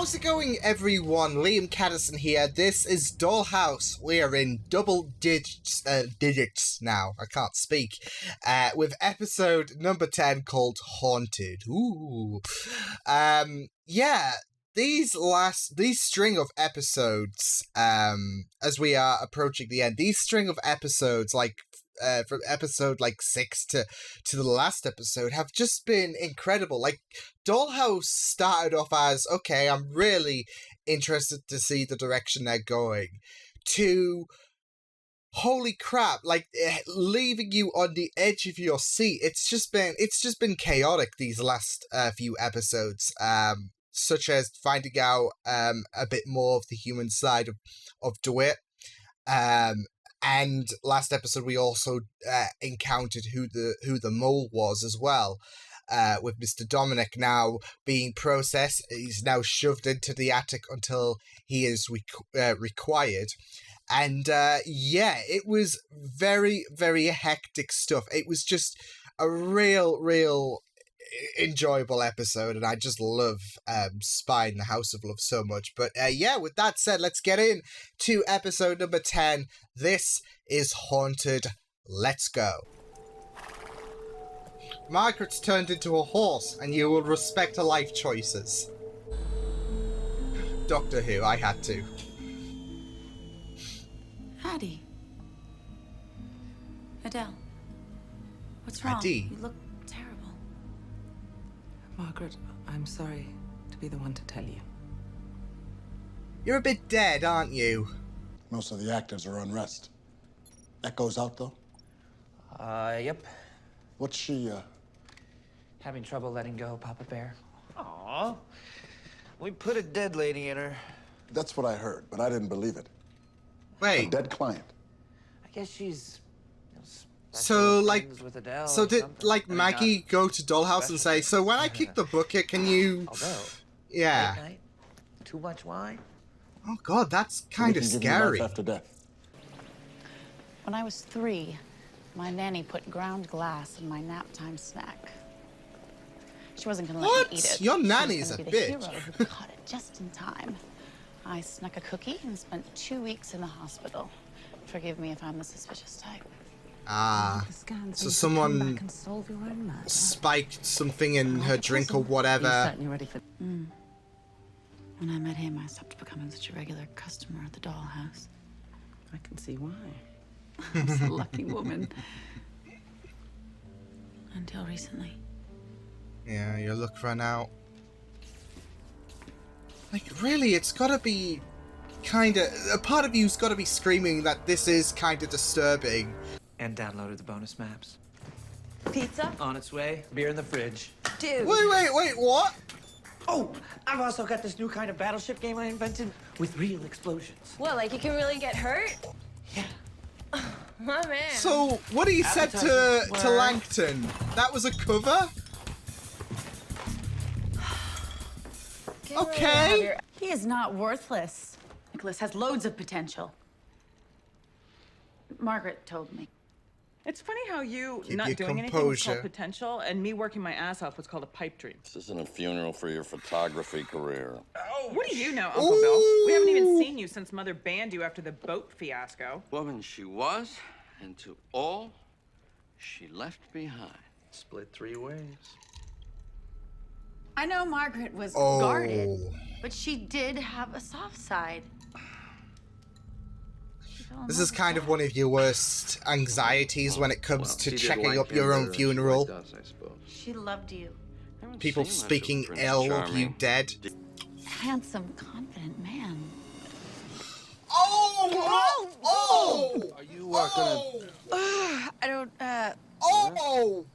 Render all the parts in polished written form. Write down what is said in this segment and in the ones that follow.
How's it going, everyone? Liam Catterson here. This is Dollhouse. We are in double digits now. I can't speak. With episode number 10 called Haunted. Ooh. Yeah. These string of episodes, as we are approaching the end, these string of episodes, from episode 6 to the last episode, have just been incredible. Like, Dollhouse started off as, okay, I'm really interested to see the direction they're going, to holy crap, leaving you on the edge of your seat. It's just been chaotic these last few episodes, such as finding out a bit more of the human side of DeWitt. And last episode we also encountered who the mole was as well, with Mr. Dominic now being processed. He's now shoved into the attic until he is required. And it was very, very hectic stuff. It was just a real enjoyable episode, and I just love Spy in the House of Love so much. But with that said, let's get in to episode number 10. This is Haunted. Let's go. Margaret's turned into a horse, and you will respect her life choices. Doctor Who, I had to. Addie. Adele. What's wrong? Addie. You look terrible. Margaret, I'm sorry to be the one to tell you. You're a bit dead, aren't you? Most of the actors are on rest. Echo's out, though? Yep. What's she, Having trouble letting go, Papa Bear. Aw. We put a dead lady in her. That's what I heard, but I didn't believe it. Wait. A dead client. I guess she's... So, with Adele so did, something. Maggie go to Dollhouse and say, so when I kick the bucket, can you... Although, yeah. late night, too much wine. Oh, God, that's kind of We can give you scary. life after death. When I was 3, my nanny put ground glass in my nap time snack. She wasn't gonna let me eat it. Your She was nanny's gonna a be the bitch. hero who caught it just in time. I snuck a cookie and spent 2 weeks in the hospital. Forgive me if I'm the suspicious type. So someone spiked something in her drink or whatever. When I met him, I stopped becoming such a regular customer at the Dollhouse. I can see why. I was a lucky woman. Until recently. Yeah, your luck ran out. Like, really, it's gotta be kinda... A part of you's gotta be screaming that this is kinda disturbing. And downloaded the bonus maps. Pizza? On its way. Beer in the fridge. Dude. Wait, what? Oh, I've also got this new kind of battleship game I invented with real explosions. What, like you can really get hurt? Yeah. My man. So, what he said to Langton, that was a cover? Okay. He is not worthless. Nicholas has loads of potential. Margaret told me. It's funny how you Keep not your doing anything was called composure. potential, and me working my ass off was called a pipe dream. This isn't a funeral for your photography career. What do you know, Uncle Bill? We haven't even seen you since Mother banned you after the boat fiasco. Woman she was, and to all she left behind. Split 3 ways. I know Margaret was Oh. guarded, but she did have a soft side. This is kind of one of your worst anxieties when it comes to she did checking like up your him own better than she funeral. liked us, I suppose. She loved you. People Seemed like speaking a Prince ill of you Charming. dead. Handsome, confident man. Oh! Are you gonna...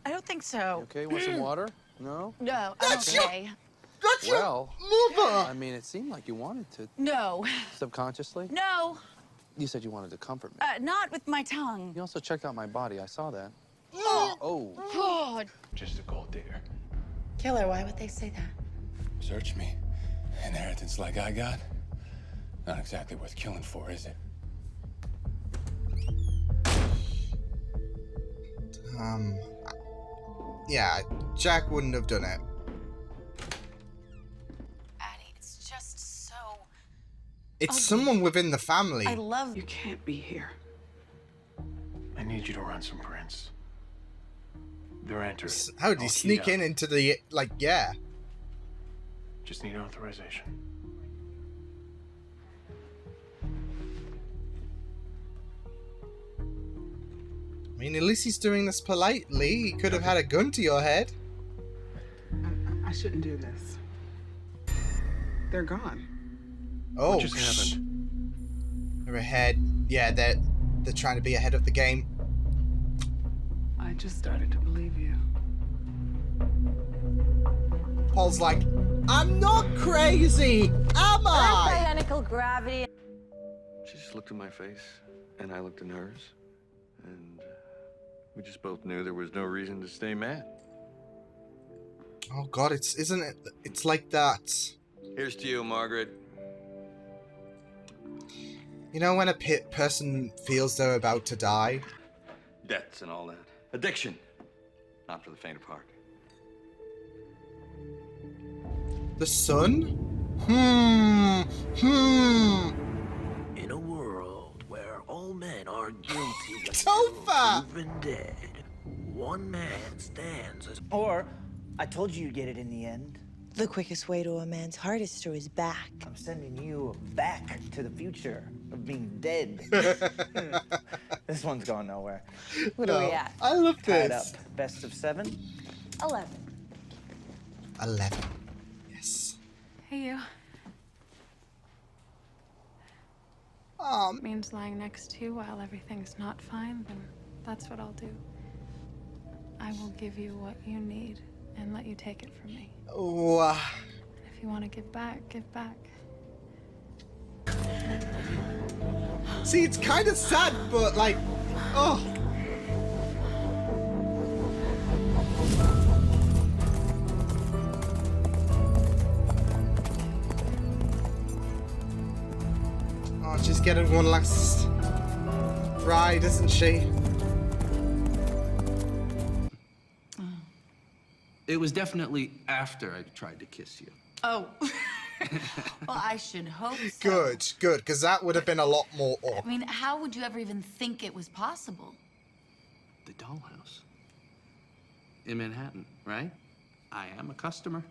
I don't think so. Okay, want some water? No? No, I don't That's your- say. That's Well, your mother! I mean, it seemed like you wanted to. No. Subconsciously? No, You said you wanted to comfort me. not with my tongue. You also checked out my body. I saw that. Oh. Oh. God. Just a gold digger. Killer, why would they say that? Search me. Inheritance like I got? Not exactly worth killing for, is it? Yeah, Jack wouldn't have done it. Addie, it's just It's someone within the family. I love You can't be here. I need you to run some prints. They're entered. How did he all sneak keyed in up. into the, like, yeah. Just need authorization. I mean, at least he's doing this politely. He could have had a gun to your head. I shouldn't do this. They're gone. Oh, What just happened? they're ahead. Yeah, they're trying to be ahead of the game. I just started to believe you. Paul's like, I'm not crazy, am I? Bionicle gravity. She just looked at my face, and I looked in hers, and we just both knew there was no reason to stay mad. Oh God, isn't it? It's like that. Here's to you, Margaret. You know when a person feels they're about to die? Debts and all that. Addiction. Not for the faint of heart. The sun? In a world where all men are guilty Topher! proven dead, one man stands as Or, I told you you'd get it in the end. The quickest way to a man's heart is through his back. I'm sending you back to the future of being dead. This one's going nowhere. What are we at? I love Tied up. this. Best of 7? 11. 11. Yes. Hey, you. Um. Means lying next to you while everything's not fine, then that's what I'll do. I will give you what you need and let you take it from me. Oh. And if you want to give back, give back. See, it's kind of sad, but like, oh. Oh, she's getting one last ride, isn't she? It was definitely after I tried to kiss you. Oh. Well, I should hope so. Good, good, because that would have been a lot more I up. mean, how would you ever even think it was possible? The Dollhouse. In Manhattan, right? I am a customer.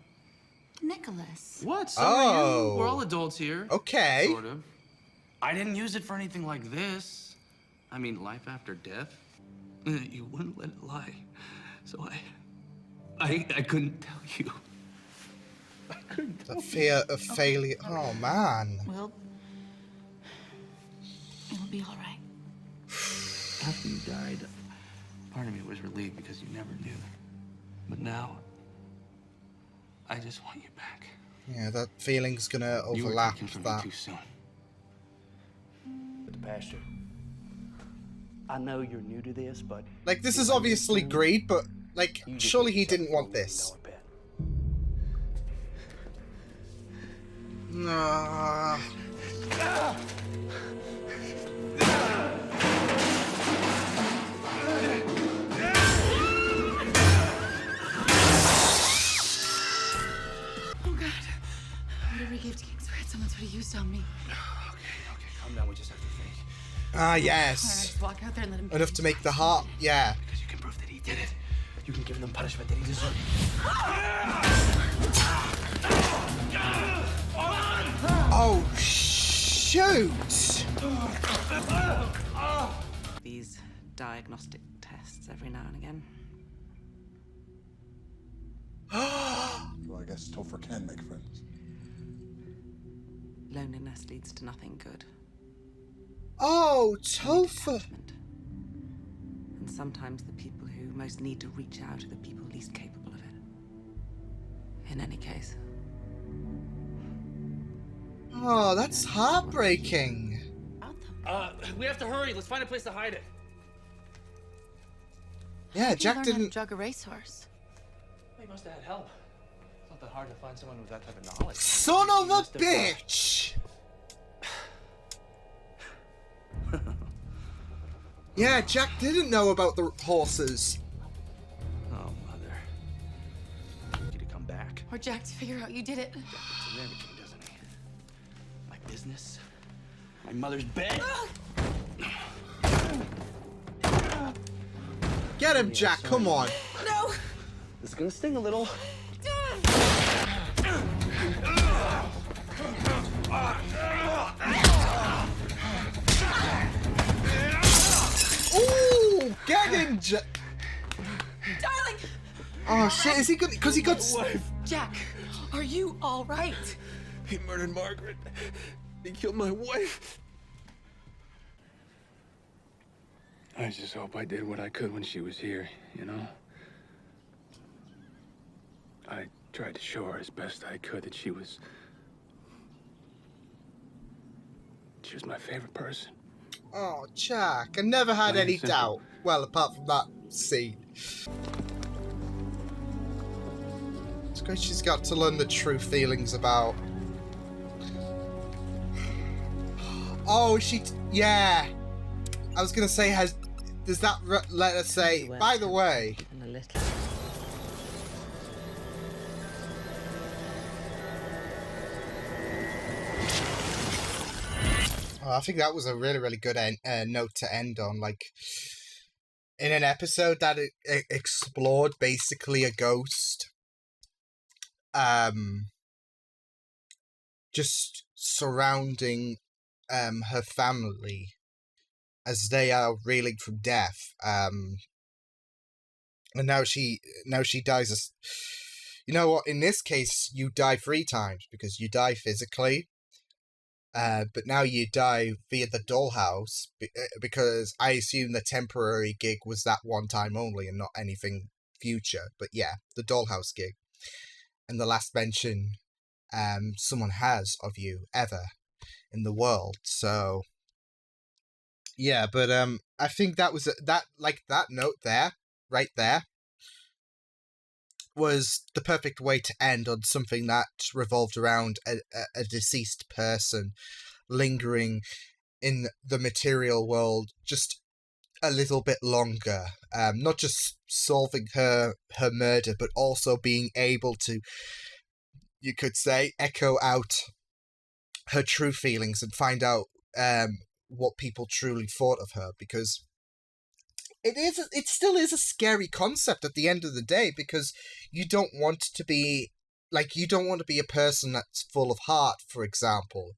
Nicholas. What? So are Oh. you. We're all adults here. Okay. Sort of. I didn't use it for anything like this. I mean, life after death. You wouldn't let it lie. So I couldn't tell you. The fear of failure. Oh, man. Well, it'll be all right. After you died, part of me was relieved because you never knew. But now, I just want you back. Yeah, that feeling's gonna You were overlap taken from that. me too soon. the pastor. I know you're new to this, but Like, this is obviously greed, but, like, surely he didn't want this. Nah. Oh, God. Whatever he gave to King Spirit, someone's already used on me. Okay, calm down. We just have to think. Ah, All right, yes. just walk out there and let him. Enough to make the heart, yeah. Because you can prove that he did it. You can give them punishment that he deserves. Oh, shoot! These diagnostic tests every now and again. Well, I guess Topher can make friends. Loneliness leads to nothing good. Oh, Topher! And sometimes the people who most need to reach out are the people least capable of it. In any case. Oh, that's heartbreaking. We have to hurry. Let's find a place to hide it. Yeah, Jack Learn how to didn't. jug a racehorse. He must have had help. It's not that hard to find someone with that type of knowledge. Son of a bitch! Yeah, Jack didn't know about the horses. Oh, Mother. I need you to come back. Or Jack to figure out you did it. Jack gets everything, doesn't he? My business, My mother's bed. Get him, Jack, come on. No! This is gonna sting a little. Ooh, get him, Jack. Darling! Oh shit, is he good? Because he got... Wife. Jack, are you all right? He murdered Margaret. He killed my wife. I just hope I did what I could when she was here, you know? I tried to show her as best I could that she was my favorite person. Oh, Jack, I never had Plain any and simple. doubt. Well, apart from that scene. It's great she's got to learn the true feelings about... Oh, yeah. I was going to say, does that let us say, by the way... And a little. Oh, I think that was a really, really good note to end on. Like, in an episode that explored basically a ghost, just surrounding her family as they are reeling from death. And now she dies. You know what? In this case, you die 3 times because you die physically. But now you die via the dollhouse because I assume the temporary gig was that one time only and not anything future. But yeah, the dollhouse gig. And the last mention someone has of you ever in the world. So yeah, but I think that was that note there, right there, was the perfect way to end on something that revolved around a deceased person lingering in the material world just a little bit longer. Not just solving her murder, but also being able to, you could say, echo out her true feelings and find out what people truly thought of her, because it still is a scary concept at the end of the day, because you don't want to be a person that's full of heart, for example,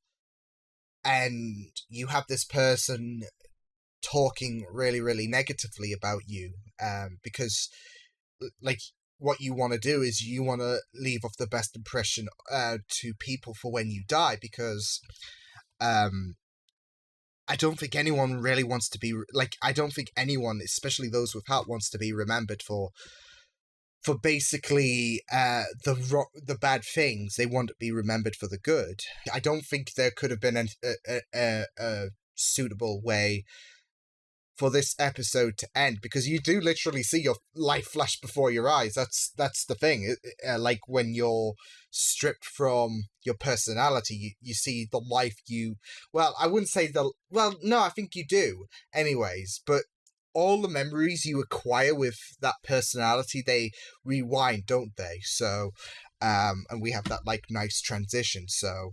and you have this person talking really, really negatively about you, because like what you want to do is you want to leave off the best impression to people for when you die, because I don't think anyone really wants to be I don't think anyone, especially those with heart, wants to be remembered for basically the bad things. They want to be remembered for the good. I don't think there could have been a suitable way for this episode to end, because you do literally see your life flash before your eyes. That's the thing. Like when you're stripped from your personality, you see the life you... Well, I wouldn't say no, I think you do anyways, but all the memories you acquire with that personality, they rewind, don't they? So, and we have that nice transition. So,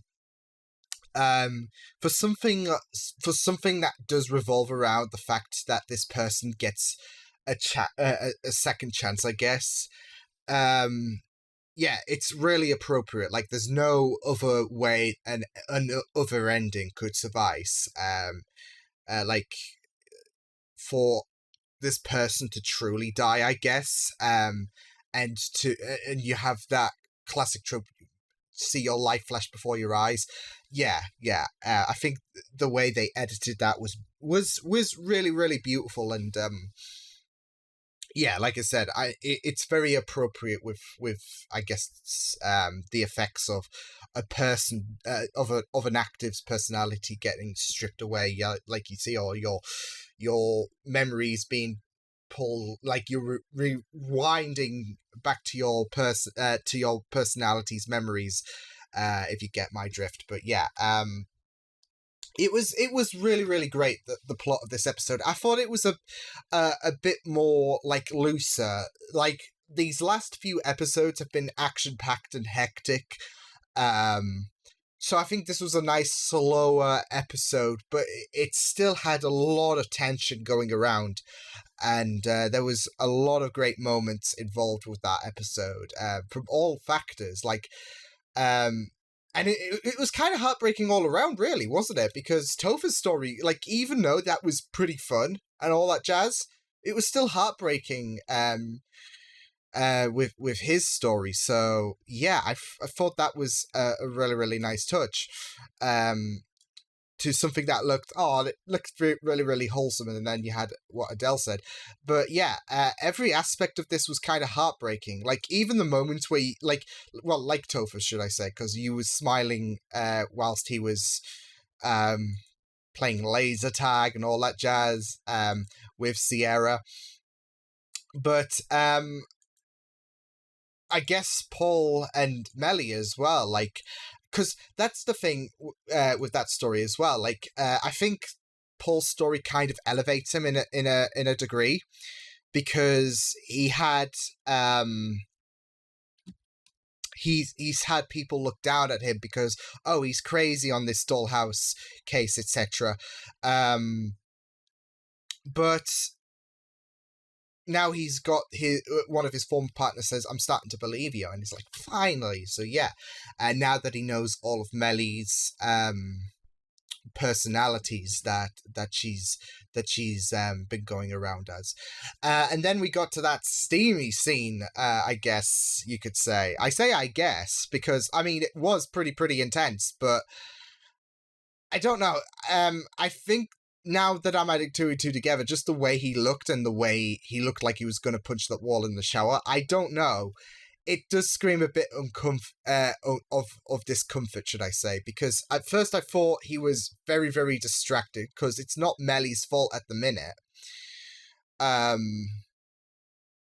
for something that does revolve around the fact that this person gets a second chance, I guess. Yeah, it's really appropriate. There's no other way an other ending could suffice. For this person to truly die, I guess. And you have that classic trope, see your life flash before your eyes. Yeah. I think the way they edited that was really, really beautiful, and yeah, like I said, it's very appropriate with I guess the effects of a person of an active's personality getting stripped away, like you see all your memories being pulled, you're rewinding back to your personality's memories, if you get my drift. But yeah, it was really, really great, the plot of this episode. I thought it was a bit more looser. These last few episodes have been action packed and hectic, So I think this was a nice, slower episode, but it still had a lot of tension going around. And there was a lot of great moments involved with that episode from all factors. And it was kind of heartbreaking all around, really, wasn't it? Because Topher's story, even though that was pretty fun and all that jazz, it was still heartbreaking with his story. So yeah, I thought that was a really, really nice touch. To something that looked really, really wholesome, and then you had what Adele said. But yeah, every aspect of this was kind of heartbreaking. Even the moments where like Topher, should I say, because you was smiling whilst he was playing laser tag and all that jazz with Sierra. But I guess Paul and Melly as well, because that's the thing with that story as well. I think Paul's story kind of elevates him in a degree, because he had he's had people look down at him because, oh, he's crazy on this Dollhouse case, etc. But now he's got one of his former partners says, "I'm starting to believe you," and he's like, finally. So yeah, and now that he knows all of Melly's personalities that she's been going around as, and then we got to that steamy scene. I guess you could say. I say I guess because I mean it was pretty intense, but I don't know. I think, now that I'm adding two and two together, just the way he looked and the way he looked like he was going to punch that wall in the shower, I don't know. It does scream a bit of discomfort, should I say, because at first I thought he was very, very distracted, because it's not Melly's fault at the minute.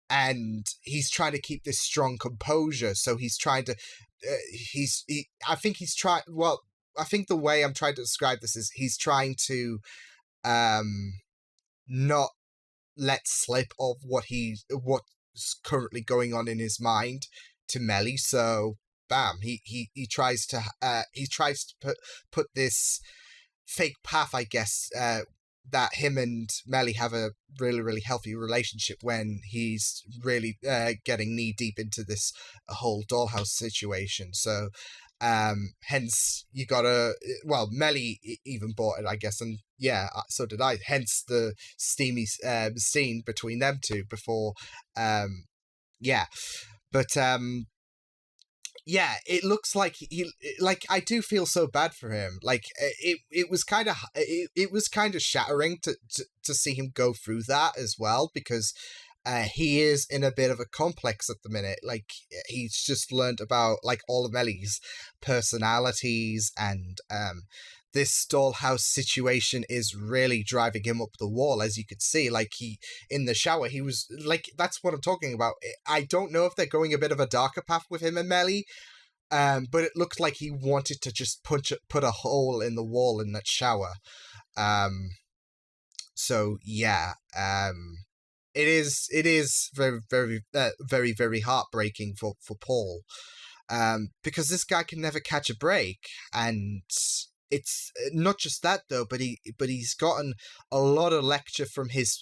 And he's trying to keep this strong composure, so he's trying to... I think the way I'm trying to describe this is he's trying to not let slip of what's currently going on in his mind to Melly. So bam, he tries to put this fake path, I guess, that him and Melly have a really, really healthy relationship, when he's really getting knee deep into this whole Dollhouse situation. So hence you gotta, well, Melly even bought it, I guess, and yeah, so did I, hence the steamy scene between them two before yeah, but yeah, it looks like I do feel so bad for him. It was kind of shattering to see him go through that as well, because he is in a bit of a complex at the minute. He's just learned about all of Melly's personalities, and this Dollhouse situation is really driving him up the wall, as you could see. He, in the shower, he was that's what I'm talking about. I don't know if they're going a bit of a darker path with him and Melly, but it looked like he wanted to just put a hole in the wall in that shower. So yeah, it is very, very, very, very heartbreaking for Paul, because this guy can never catch a break, and it's not just that though, but he's gotten a lot of lecture from his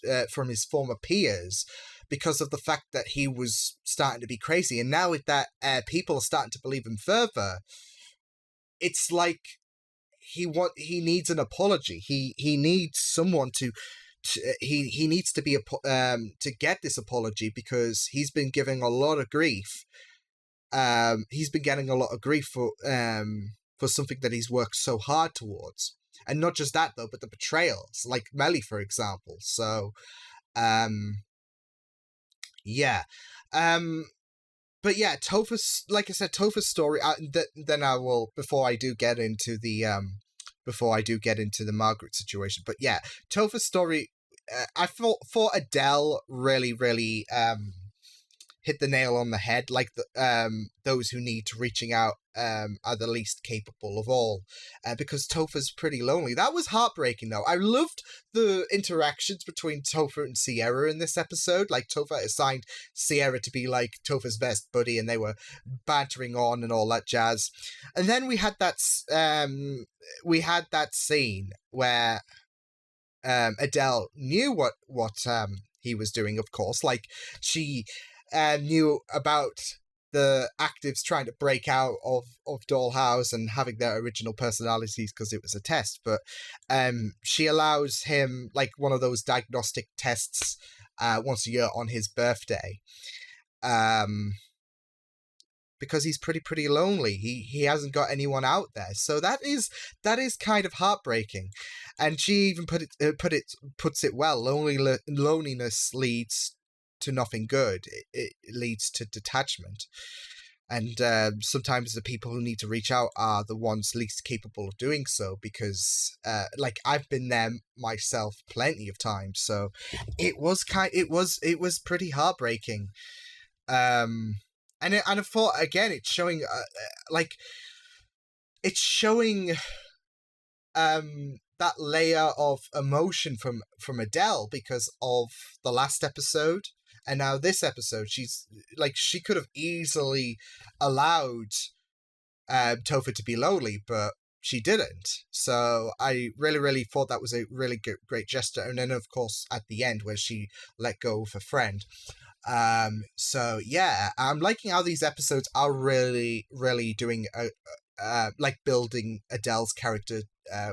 former peers, because of the fact that he was starting to be crazy, and now with that, people are starting to believe him further. It's like he needs an apology. He needs someone he needs to be to get this apology, because he's been giving a lot of grief. He's been getting a lot of grief for something that he's worked so hard towards, and not just that though, but the betrayals, like Melly, for example. So, yeah, but yeah, Topher's, like I said, Topher's story. Then I will, before I do get into the Margaret situation. But yeah, Topher's story, I thought Adele really, really hit the nail on the head. Like those who need to reaching out are the least capable of all, because Topher's pretty lonely. That was heartbreaking, though. I loved the interactions between Topher and Sierra in this episode. Like, Topher assigned Sierra to be like Topher's best buddy, and they were bantering on and all that jazz. And then we had that scene where Adele knew what he was doing, of course. Like, she knew about the actives trying to break out of Dollhouse and having their original personalities because it was a test. But she allows him, like, one of those diagnostic tests once a year on his birthday. Because he's pretty lonely. He hasn't got anyone out there. So that is kind of heartbreaking. And she even puts it well. Loneliness leads to nothing good. It leads to detachment. And sometimes the people who need to reach out are the ones least capable of doing so, because like, I've been there myself plenty of times. So it was pretty heartbreaking. And I thought, again, it's showing that layer of emotion from Adele because of the last episode, and now this episode. She's like, she could have easily allowed Topher to be lonely, but she didn't. So I really thought that was a really great gesture. And then, of course, at the end, where she let go of a friend. So yeah, I'm liking how these episodes are really doing like, building Adele's character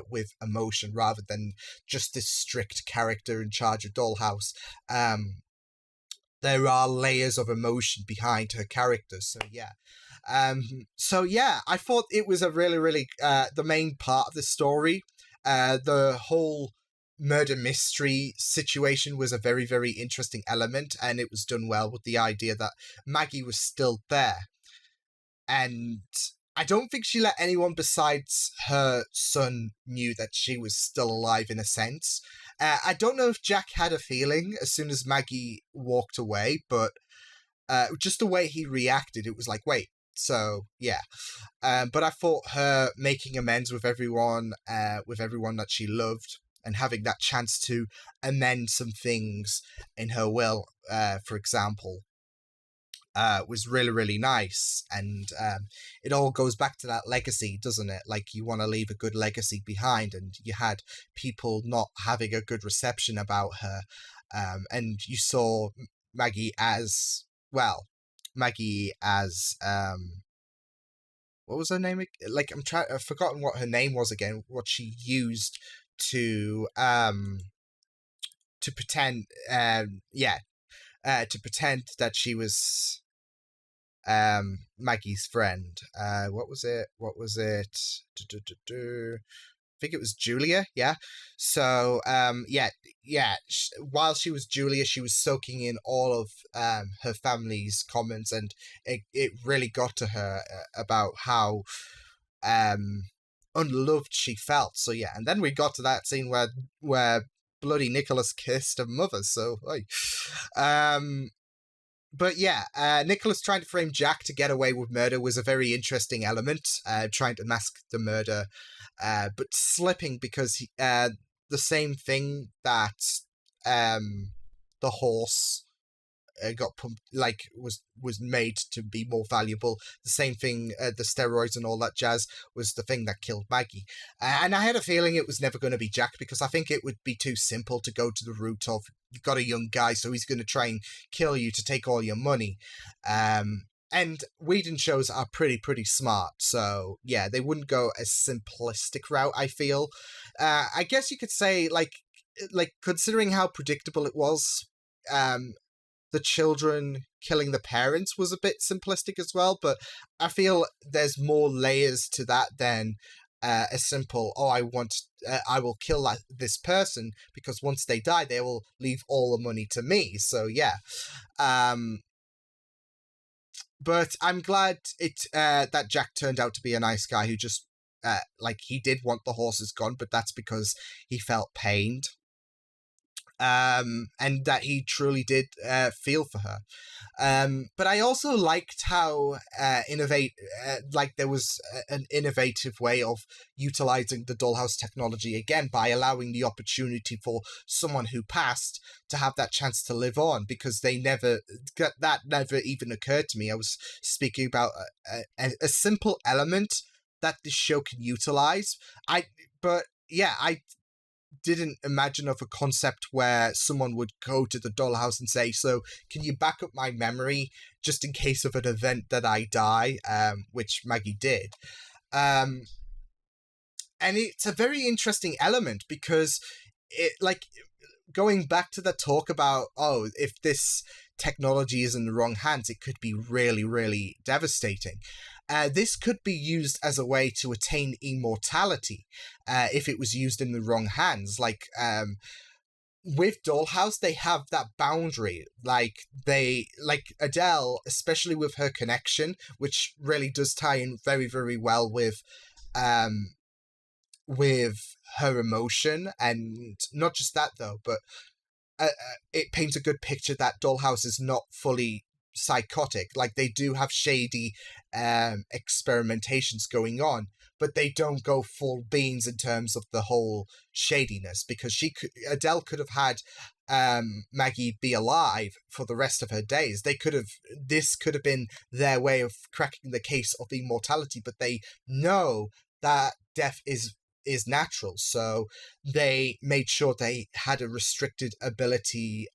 with emotion rather than just this strict character in charge of Dollhouse. There are layers of emotion behind her character. So yeah. I thought it was a really the main part of the story. The whole murder mystery situation was a very interesting element, and it was done well with the idea that Maggie was still there. And I don't think she let anyone besides her son knew that she was still alive, in a sense. I don't know if Jack had a feeling as soon as Maggie walked away, but just the way he reacted, it was like, wait, so yeah. But I thought her making amends with everyone that she loved, and having that chance to amend some things in her will, for example, was really nice. And it all goes back to that legacy, doesn't it? Like, you want to leave a good legacy behind, and you had people not having a good reception about her. And you saw Maggie as, what was her name? Like, I've forgotten what her name was again, what she used to pretend, to pretend that she was Maggie's friend. What was it? I think it was Julia, yeah. So, while she was Julia, she was soaking in all of her family's comments, and it really got to her about how unloved she felt. So yeah, and then we got to that scene where bloody Nicholas kissed her mother. So, but yeah, Nicholas trying to frame Jack to get away with murder was a very interesting element, trying to mask the murder, but slipping because the same thing that the horse got pumped, like, was made to be more valuable. The same thing, the steroids and all that jazz, was the thing that killed Maggie. And I had a feeling it was never going to be Jack, because I think it would be too simple to go to the route of, you've got a young guy, so he's going to try and kill you to take all your money. And Whedon shows are pretty smart, so yeah, they wouldn't go a simplistic route, I feel. I guess you could say, like considering how predictable it was, the children killing the parents was a bit simplistic as well, but I feel there's more layers to that than a simple, I will kill this person because once they die, they will leave all the money to me. So yeah. But I'm glad that Jack turned out to be a nice guy who just, he did want the horses gone, but that's because he felt pained. and that he truly did feel for her. But I also liked how there was an innovative way of utilizing the Dollhouse technology again by allowing the opportunity for someone who passed to have that chance to live on, because that never even occurred to me. I was speaking about a simple element that this show can utilize. I didn't imagine of a concept where someone would go to the dollhouse and say, so can you back up my memory just in case of an event that I die, which Maggie did. And it's a very interesting element because going back to the talk about, if this technology is in the wrong hands, it could be really, really devastating. This could be used as a way to attain immortality if it was used in the wrong hands. With Dollhouse, they have that boundary. Adele, especially with her connection, which really does tie in very, very well with her emotion. And not just that, though, but it paints a good picture that Dollhouse is not fully psychotic. They do have shady experimentations going on, but they don't go full beans in terms of the whole shadiness, because Adele could have had Maggie be alive for the rest of her days. This could have been their way of cracking the case of immortality, but they know that death is natural, so they made sure they had a restricted ability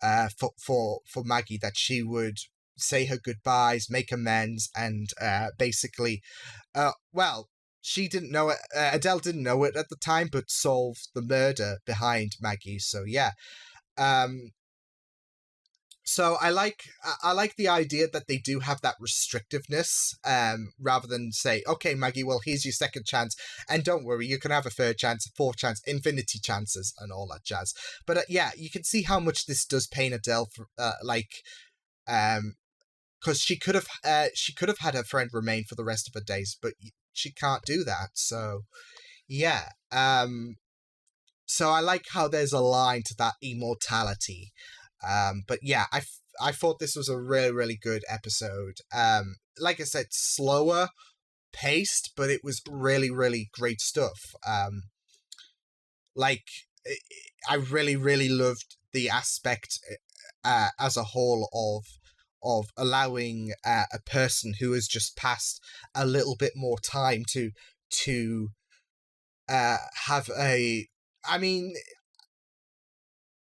for Maggie, that she would say her goodbyes, make amends, and basically, she didn't know it. Adele didn't know it at the time, but solve the murder behind Maggie. So yeah, so I like the idea that they do have that restrictiveness, rather than say, okay, Maggie, well, here's your second chance, and don't worry, you can have a third chance, a fourth chance, infinity chances, and all that jazz. But yeah, you can see how much this does pain Adele for, because she could have had her friend remain for the rest of her days, but she can't do that. So yeah, so I like how there's a line to that immortality. But yeah, I thought this was a really, really good episode. Like I said, slower paced, but it was really, really great stuff. I really, really loved the aspect as a whole of allowing a person who has just passed a little bit more time to have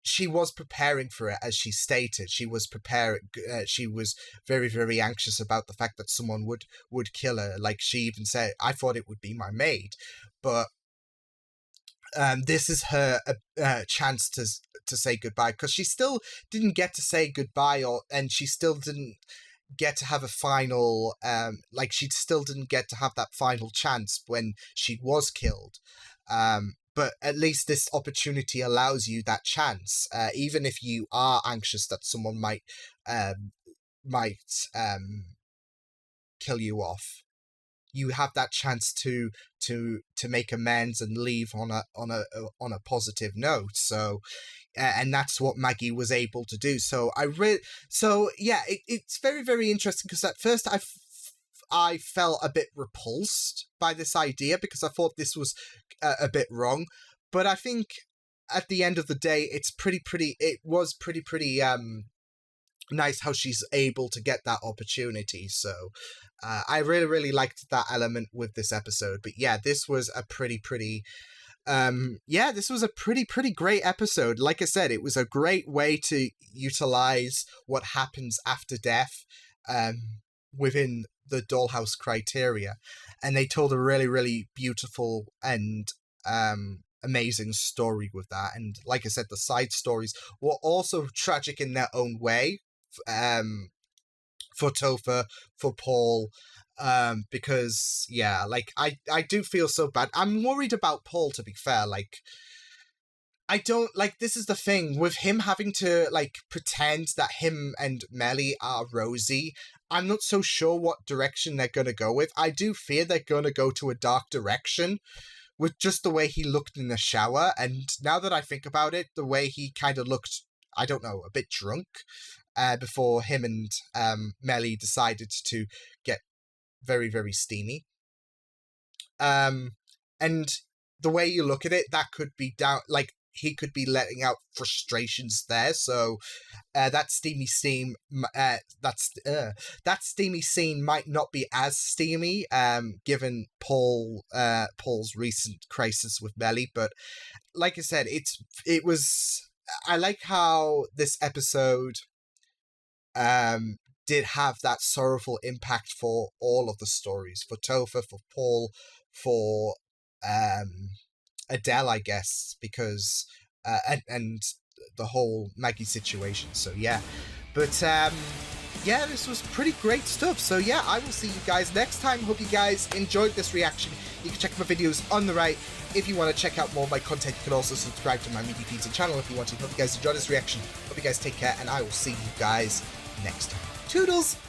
she was preparing for it, as she stated. She was preparing. She was very, very anxious about the fact that someone would kill her. She even said, "I thought it would be my maid," but this is her chance to say goodbye, because she still didn't get to say goodbye, and she still didn't get to have a final. She still didn't get to have that final chance when she was killed. But at least this opportunity allows you that chance, even if you are anxious that someone might kill you off. You have that chance to make amends and leave on a positive note. So, and that's what Maggie was able to do. So it's very, very interesting, because at first I felt a bit repulsed by this idea, because I thought this was a bit wrong. But I think at the end of the day, it was pretty nice how she's able to get that opportunity. So I really, really liked that element with this episode. But yeah, this was a pretty great episode. Like I said, it was a great way to utilize what happens after death within the Dollhouse criteria, and they told a really, really beautiful and amazing story with that. And like I said, the side stories were also tragic in their own way, for Topher, for Paul, because I do feel so bad. I'm worried about Paul, to be fair. I don't this is the thing with him having to pretend that him and Melly are Rosie. I'm not so sure what direction they're gonna go with. I do fear they're gonna go to a dark direction, with just the way he looked in the shower. And now that I think about it, the way he kind of looked, I don't know, a bit drunk before him and Melly decided to get very, very steamy. And the way you look at it, that could be down, like, he could be letting out frustrations there. So that steamy scene might not be as steamy, given Paul's recent crisis with Melly. But like I said, I like how this episode did have that sorrowful impact for all of the stories, for Topher, for Paul, for Adele, I guess, because and the whole Maggie situation. So yeah, but yeah, this was pretty great stuff. So yeah, I will see you guys next time. Hope you guys enjoyed this reaction. You can check my videos on the right. If you want to check out more of my content, you can also subscribe to my Media Pizza channel if you want to. Hope you guys enjoyed this reaction. Hope you guys take care, and I will see you guys next time. Toodles!